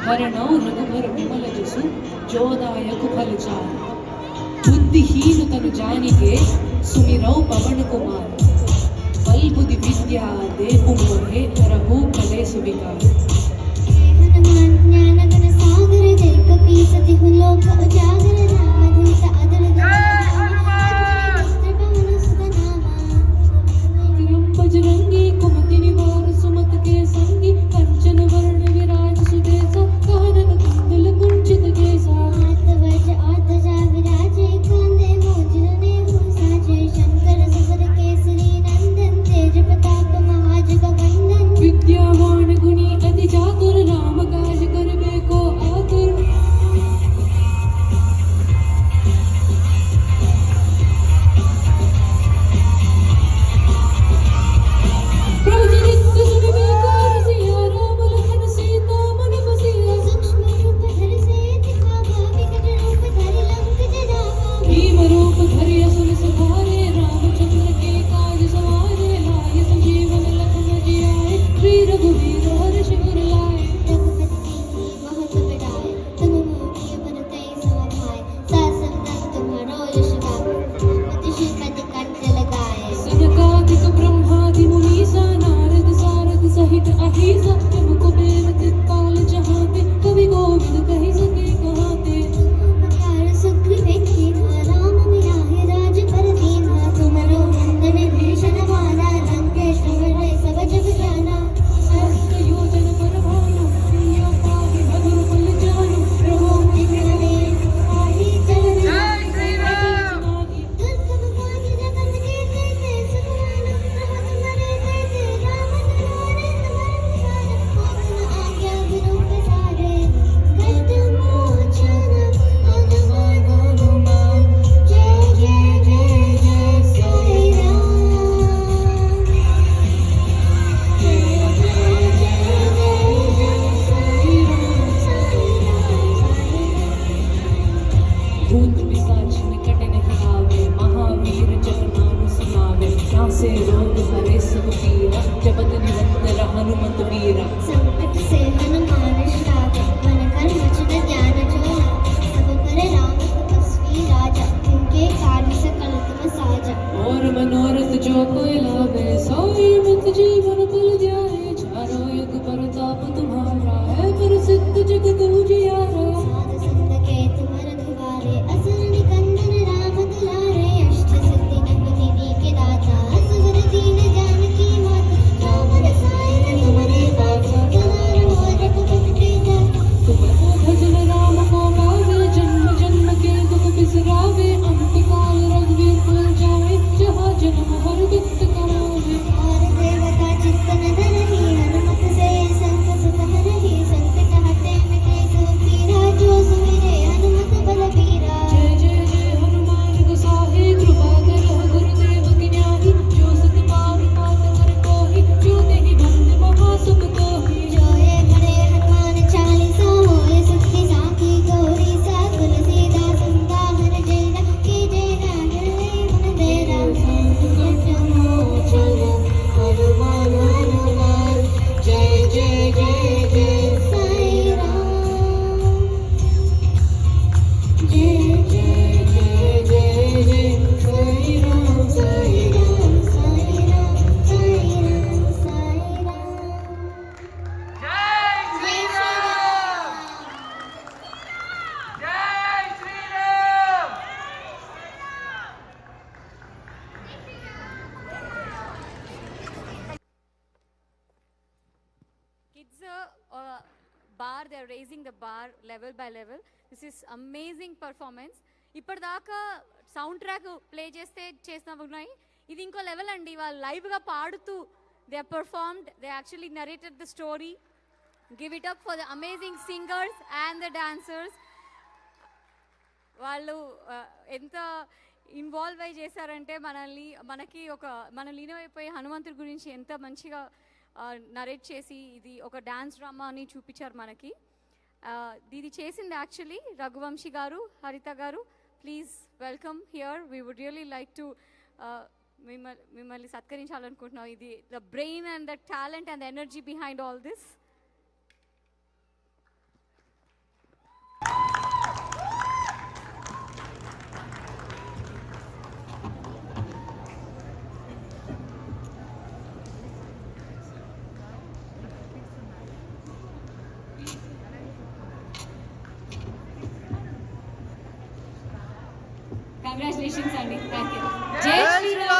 हरणौ रघुबर विमल जसु जोदायक फल चार बुद्धिहीन तनु जानिके सुमिरौ पवन कुमार बल बुद्धि विद्या देहु मोहे हरहु कलेसु विकार हनुमान ज्ञान गुण सागर जय कपी सति लोक उजागर रामदूत अदर बजरंगी कुमति निवार सुमत के संगी कंचन वरण विराज सुदेसा कानन कुंडल कुंचित केसा हाथ वज्र और ध्वजा विराजे कांधे मूंज नेहु साजे शंकर सुर केसरी नंदन तेज प्रताप महाजग वंदन विद्यावान गुणी अति चातुर राम काज करबे को आतुर हनुमत वीरा संकट से हनुमान छुड़ावे मन कर्म चित ज्ञान जोड़ा सब पर राम तपस्वी राजा उनके कार्य सकल तुम साजा और मनोरथ जो कोई लावे सोई मत जीवन फल जाए चारों युग प्रताप तुम्हारा है प्रसिद्ध जगत उजियारा साध संत के तुम रखवारे असुर निकंदन राम दुलारे अष्ट सिद्धि नवनिधि के दाता असुर दीन जानकी माता राम रसायन तुम्हारे दाता दुलार हो रघुपति प्रीता तुमको भजन राम को गावे जन्म जन्म के दुख बिसरावे अंत काल रघुवीर पुर जाए जहाँ जन्म हर दुख कमावे और देवता चित्तन धरहि हनुमत से संत सुत हरहि संकट हटे मिटे सब पीरा जो सुमिरे हनुमत बलबीरा जय जय जय हनुमान गोसाई कृपा करहु गुरुदेव की न्याही जो सत पावि मात कर कोहि जो देहि बंद महासुख कोहि जो ये बड़े हनुमान चालीसा होए सुखी साखी गौरी सा तुलसीदास संताहर जयना की जयना हरे मन तेरा संकट मोचन हनुमान हनुमान जय जय जय जय साई राम जय जय जय जय जय साई राम साई राम साई राम साई राम साई राम जय Shri Ram Kids bar, they're raising the bar level by level. This is amazing performance. ఇప్పటిదాకా సౌండ్ ట్రాక్ ప్లే చేసిన ఉన్నాయి. ఇది ఇంకో లెవెల్ అండి. వాళ్ళు లైవ్గా పాడుతూ they performed, they actually narrated the story. Give it up for the amazing singers and the dancers. వాళ్ళు ఎంత ఇన్వాల్వ్ అయి చేశారంటే మనకి మనం లీనమైపోయి హనుమంతుడి గురించి ఎంత మంచిగా నరేట్ చేసి ఇది ఒక డాన్స్ డ్రామా అని చూపించారు మనకి. ఇది చేసింది యాక్చువల్లీ రఘువంశీ గారు, హరిత గారు. Please welcome here. We would really like to మిమ్మల్ని సత్కరించాలనుకుంటున్నాం. ఇది the brain and the talent and the energy behind all this. Congratulations అండి. Thank you. జై శ్రీరామ్.